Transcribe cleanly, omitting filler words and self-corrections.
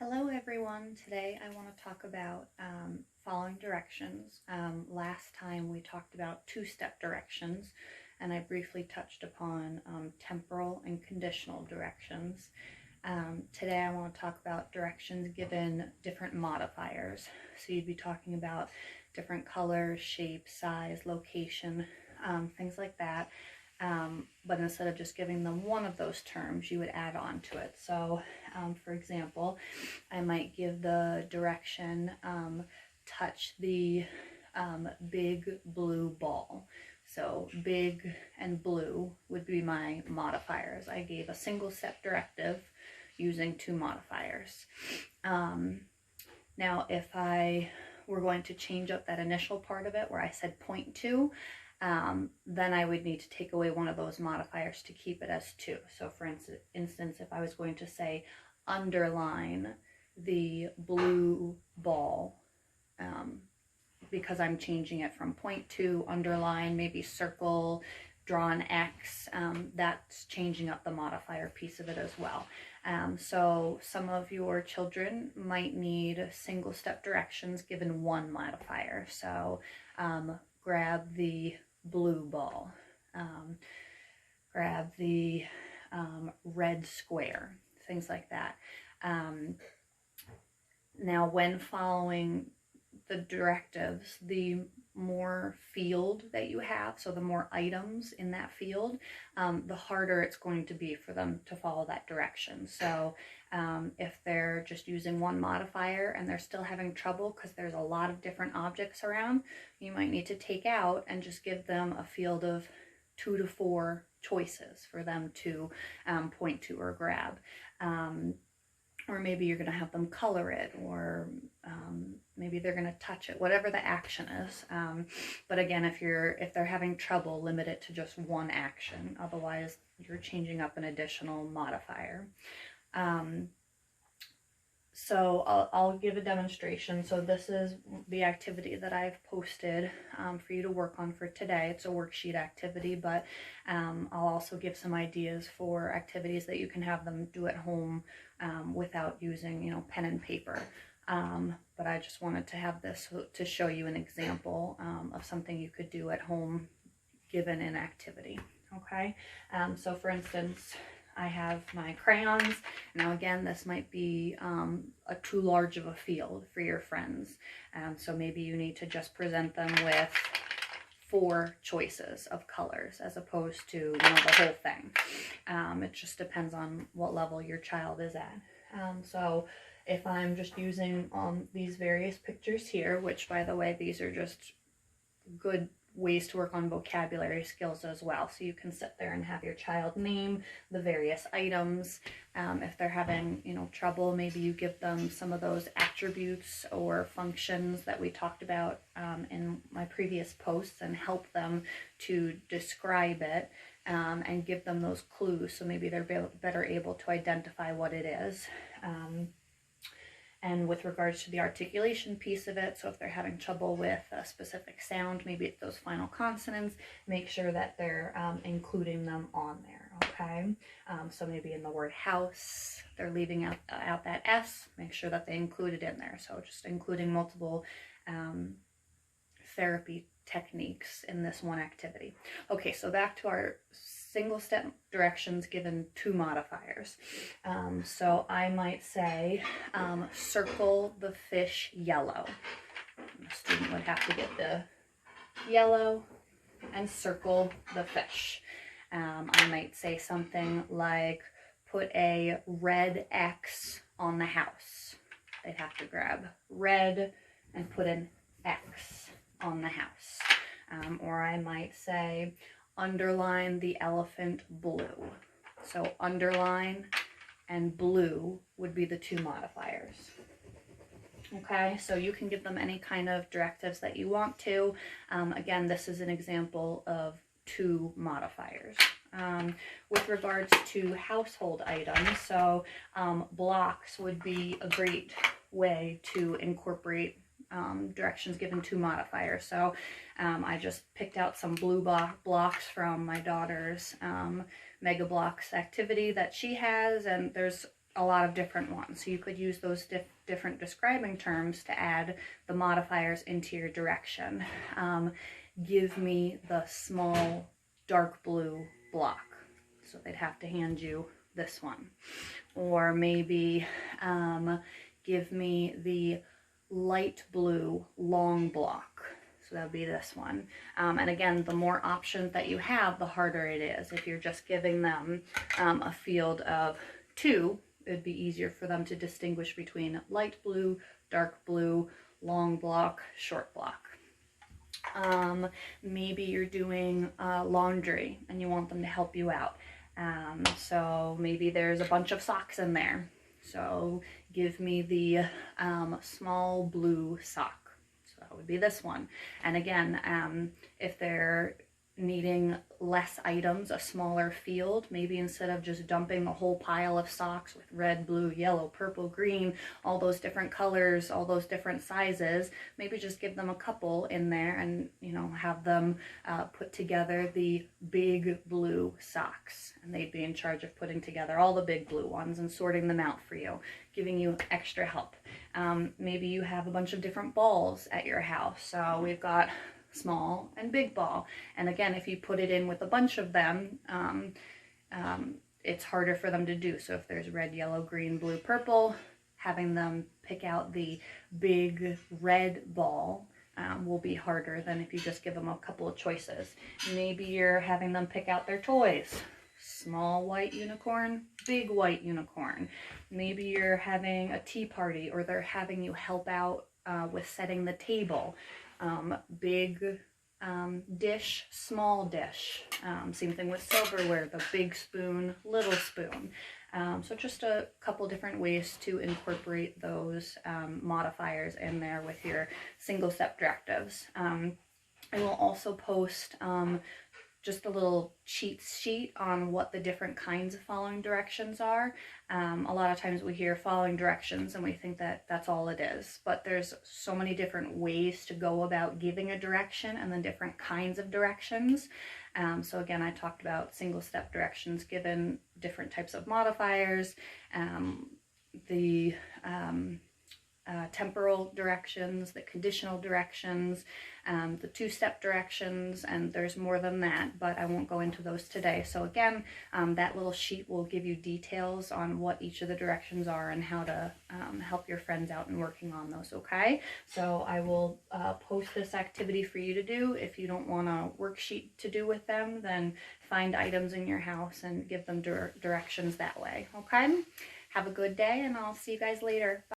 Hello everyone. Today I want to talk about following directions. Last time we talked about two-step directions and I briefly touched upon temporal and conditional directions. Today I want to talk about directions given different modifiers. So you'd be talking about different colors, shape, size, location, things like that. But instead of just giving them one of those terms, you would add on to it. So for example, I might give the direction touch the big blue ball. So big and blue would be my modifiers. I gave a single step directive using two modifiers. Now if I were going to change up that initial part of it where I said point to, then I would need to take away one of those modifiers to keep it as two. So for instance, if I was going to say underline the blue ball, because I'm changing it from point to, underline, maybe circle, draw an X, that's changing up the modifier piece of it as well. So some of your children might need single step directions given one modifier. So grab the blue ball, grab the red square, things like that. Now when following the directives, the more field that you have, so the more items in that field, the harder it's going to be for them to follow that direction. So if they're just using one modifier and they're still having trouble because there's a lot of different objects around, you might need to take out and just give them a field of 2 to 4 choices for them to point to or grab. Or maybe you're going to have them color it, or maybe they're going to touch it, whatever the action is. But again, if they're having trouble, limit it to just one action. Otherwise, you're changing up an additional modifier. So I'll give a demonstration. So this is the activity that I've posted for you to work on for today. It's a worksheet activity, but I'll also give some ideas for activities that you can have them do at home without using, pen and paper. But I just wanted to have this to show you an example of something you could do at home given an activity. Okay, so for instance, I have my crayons. Now again, this might be too large of a field for your friends. So maybe you need to just present them with 4 choices of colors as opposed to the whole thing. It just depends on what level your child is at. So if I'm just using these various pictures here, which by the way, these are just good ways to work on vocabulary skills as well. So you can sit there and have your child name the various items. If they're having, trouble, maybe you give them some of those attributes or functions that we talked about in my previous posts and help them to describe it and give them those clues. So maybe they're better able to identify what it is. And with regards to the articulation piece of it, so if they're having trouble with a specific sound, maybe it's those final consonants, make sure that they're including them on there, okay? So maybe in the word house, they're leaving out that S, make sure that they include it in there. So just including multiple therapy techniques in this one activity. Okay, so back to our single step directions given 2 modifiers. So I might say circle the fish yellow. The student would have to get the yellow and circle the fish. I might say something like put a red X on the house. They'd have to grab red and put an X on the house. Or I might say underline the elephant blue. So underline and blue would be the 2 modifiers. Okay, so you can give them any kind of directives that you want to. Again, this is an example of 2 modifiers. With regards to household items, so blocks would be a great way to incorporate directions given 2 modifiers. So I just picked out some blue blocks from my daughter's Mega Blocks activity that she has, and there's a lot of different ones. So you could use those different describing terms to add the modifiers into your direction. Give me the small dark blue block. So they'd have to hand you this one. Or maybe give me the light blue long block. So that would be this one. And again, the more options that you have, the harder it is. If you're just giving them a field of 2, it would be easier for them to distinguish between light blue, dark blue, long block, short block. Maybe you're doing laundry and you want them to help you out. So maybe there's a bunch of socks in there. So give me the small blue sock. So that would be this one. And again, if they're needing less items, a smaller field, maybe instead of just dumping a whole pile of socks with red, blue, yellow, purple, green, all those different colors, all those different sizes, maybe just give them a couple in there and, you know, have them put together the big blue socks. And they'd be in charge of putting together all the big blue ones and sorting them out for you, giving you extra help. Maybe you have a bunch of different balls at your house. So we've got small and big ball, and again, if you put it in with a bunch of them, it's harder for them to do. So if there's red, yellow, green, blue, purple, having them pick out the big red ball will be harder than if you just give them a couple of choices. Maybe you're having them pick out their toys. Small white unicorn, big white unicorn. Maybe you're having a tea party, or they're having you help out with setting the table. Big dish, small dish. Same thing with silverware, the big spoon, little spoon. So just a couple different ways to incorporate those modifiers in there with your single step directives. I will also post just a little cheat sheet on what the different kinds of following directions are. A lot of times we hear following directions and we think that that's all it is, but there's so many different ways to go about giving a direction, and then different kinds of directions. So again, I talked about single step directions given different types of modifiers, the temporal directions, the conditional directions, the two-step directions, and there's more than that, but I won't go into those today. So again, that little sheet will give you details on what each of the directions are and how to help your friends out in working on those, okay? So I will post this activity for you to do. If you don't want a worksheet to do with them, then find items in your house and give them directions that way, okay? Have a good day, and I'll see you guys later. Bye.